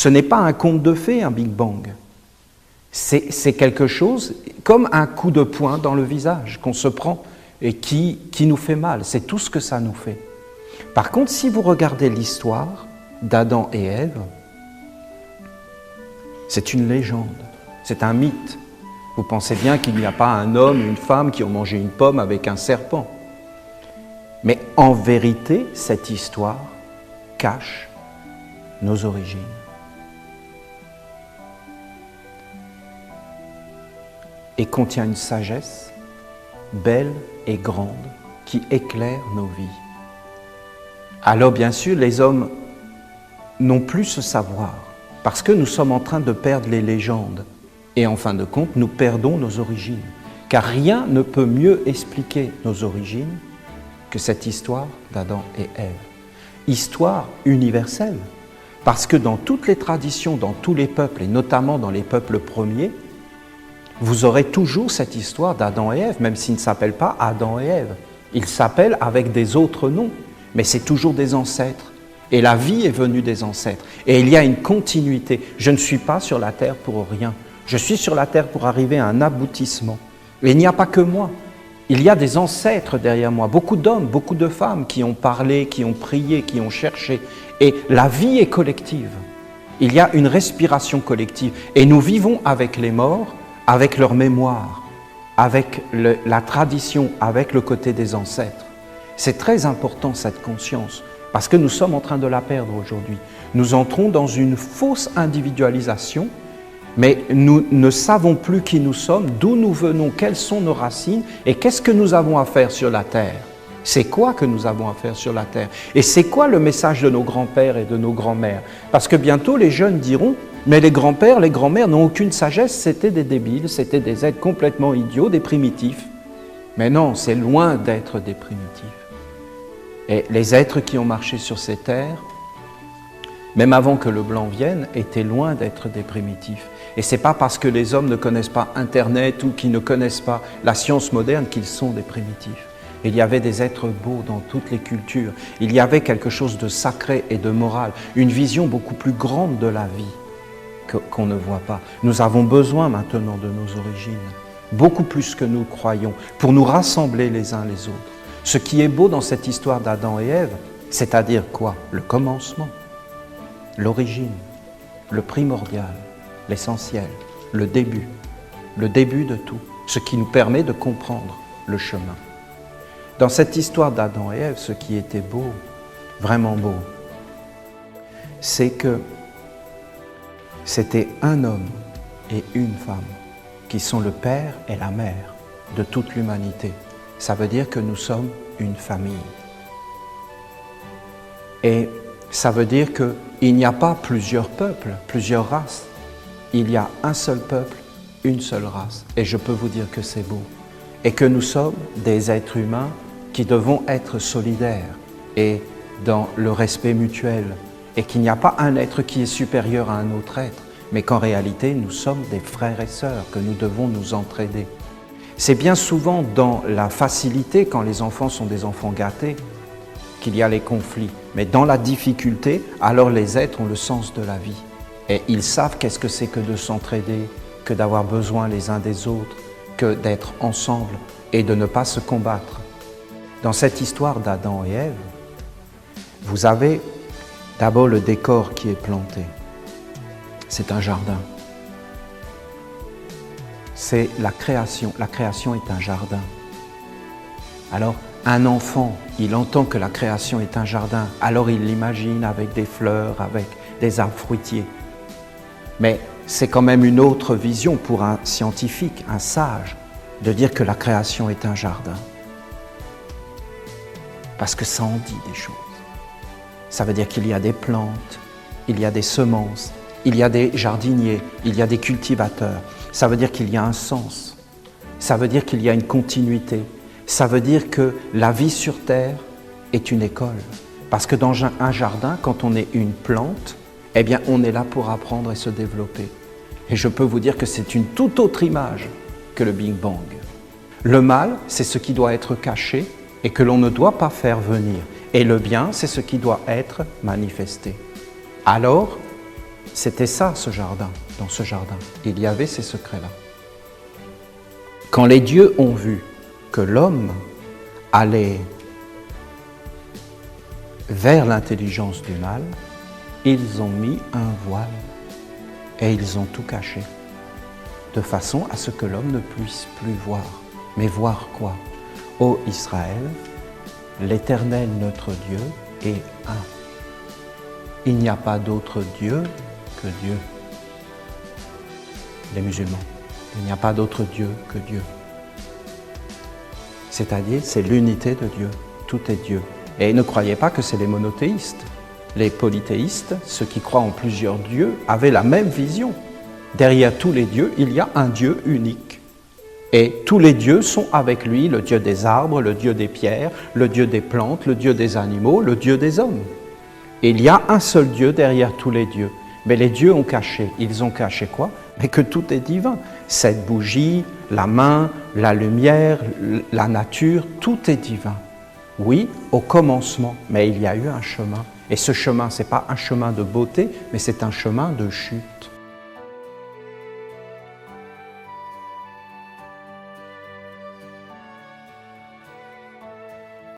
Ce n'est pas un conte de fées, un Big Bang. C'est quelque chose comme un coup de poing dans le visage qu'on se prend et qui nous fait mal. C'est tout ce que ça nous fait. Par contre, si vous regardez l'histoire d'Adam et Ève, c'est une légende, c'est un mythe. Vous pensez bien qu'il n'y a pas un homme et une femme qui ont mangé une pomme avec un serpent. Mais en vérité, cette histoire cache nos origines. Et contient une sagesse belle et grande qui éclaire nos vies. Alors bien sûr, les hommes n'ont plus ce savoir parce que nous sommes en train de perdre les légendes. Et en fin de compte, nous perdons nos origines. Car rien ne peut mieux expliquer nos origines que cette histoire d'Adam et Ève. Histoire universelle. Parce que dans toutes les traditions, dans tous les peuples, et notamment dans les peuples premiers, vous aurez toujours cette histoire d'Adam et Ève, même s'ils ne s'appellent pas Adam et Ève. Ils s'appellent avec des autres noms, mais c'est toujours des ancêtres. Et la vie est venue des ancêtres. Et il y a une continuité. Je ne suis pas sur la terre pour rien. Je suis sur la terre pour arriver à un aboutissement. Et il n'y a pas que moi. Il y a des ancêtres derrière moi, beaucoup d'hommes, beaucoup de femmes qui ont parlé, qui ont prié, qui ont cherché. Et la vie est collective. Il y a une respiration collective. Et nous vivons avec les morts, avec leur mémoire, avec la tradition, avec le côté des ancêtres. C'est très important cette conscience, parce que nous sommes en train de la perdre aujourd'hui. Nous entrons dans une fausse individualisation, mais nous ne savons plus qui nous sommes, d'où nous venons, quelles sont nos racines et qu'est-ce que nous avons à faire sur la terre. C'est quoi que nous avons à faire sur la terre? Et c'est quoi le message de nos grands-pères et de nos grands-mères? Parce que bientôt les jeunes diront « mais les grands-pères, les grands-mères n'ont aucune sagesse, c'était des débiles, c'était des êtres complètement idiots, des primitifs. » Mais non, c'est loin d'être des primitifs. Et les êtres qui ont marché sur ces terres, même avant que le blanc vienne, étaient loin d'être des primitifs. Et ce n'est pas parce que les hommes ne connaissent pas Internet ou qu'ils ne connaissent pas la science moderne qu'ils sont des primitifs. Il y avait des êtres beaux dans toutes les cultures. Il y avait quelque chose de sacré et de moral, une vision beaucoup plus grande de la vie qu'on ne voit pas. Nous avons besoin maintenant de nos origines, beaucoup plus que nous croyons, pour nous rassembler les uns les autres. Ce qui est beau dans cette histoire d'Adam et Ève, c'est-à-dire quoi? Le commencement, l'origine, le primordial, l'essentiel, le début de tout, ce qui nous permet de comprendre le chemin. Dans cette histoire d'Adam et Ève, ce qui était beau, vraiment beau, c'est que c'était un homme et une femme qui sont le père et la mère de toute l'humanité. Ça veut dire que nous sommes une famille. Et ça veut dire qu'il n'y a pas plusieurs peuples, plusieurs races. Il y a un seul peuple, une seule race. Et je peux vous dire que c'est beau. Et que nous sommes des êtres humains qui devons être solidaires et dans le respect mutuel. Et qu'il n'y a pas un être qui est supérieur à un autre être, mais qu'en réalité, nous sommes des frères et sœurs, que nous devons nous entraider. C'est bien souvent dans la facilité, quand les enfants sont des enfants gâtés, qu'il y a les conflits. Mais dans la difficulté, alors les êtres ont le sens de la vie. Et ils savent qu'est-ce que c'est que de s'entraider, que d'avoir besoin les uns des autres, que d'être ensemble et de ne pas se combattre. Dans cette histoire d'Adam et Ève, vous avez d'abord le décor qui est planté. C'est un jardin. C'est la création. La création est un jardin. Alors, un enfant, il entend que la création est un jardin, alors il l'imagine avec des fleurs, avec des arbres fruitiers. Mais c'est quand même une autre vision pour un scientifique, un sage, de dire que la création est un jardin. Parce que ça en dit des choses. Ça veut dire qu'il y a des plantes, il y a des semences, il y a des jardiniers, il y a des cultivateurs. Ça veut dire qu'il y a un sens. Ça veut dire qu'il y a une continuité. Ça veut dire que la vie sur Terre est une école. Parce que dans un jardin, quand on est une plante, eh bien, on est là pour apprendre et se développer. Et je peux vous dire que c'est une toute autre image que le Big Bang. Le mal, c'est ce qui doit être caché et que l'on ne doit pas faire venir. Et le bien, c'est ce qui doit être manifesté. Alors, C'était ça, ce jardin, dans ce jardin. Il y avait ces secrets-là. Quand les dieux ont vu que l'homme allait vers l'intelligence du mal, ils ont mis un voile et ils ont tout caché, de façon à ce que l'homme ne puisse plus voir. Mais voir quoi? Ô Israël, l'Éternel notre Dieu est un. Il n'y a pas d'autre Dieu que Dieu. Les musulmans, il n'y a pas d'autre Dieu que Dieu. C'est-à-dire, c'est l'unité de Dieu. Tout est Dieu. Et ne croyez pas que c'est les monothéistes. Les polythéistes, ceux qui croient en plusieurs dieux, avaient la même vision. Derrière tous les dieux, il y a un Dieu unique. Et tous les dieux sont avec lui, le Dieu des arbres, le Dieu des pierres, le Dieu des plantes, le Dieu des animaux, le Dieu des hommes. Et il y a un seul Dieu derrière tous les dieux. Mais les dieux ont caché. Ils ont caché quoi? Mais que tout est divin. Cette bougie, la main, la lumière, la nature, tout est divin. Oui, au commencement, mais il y a eu un chemin. Et ce chemin, ce n'est pas un chemin de beauté, mais c'est un chemin de chute.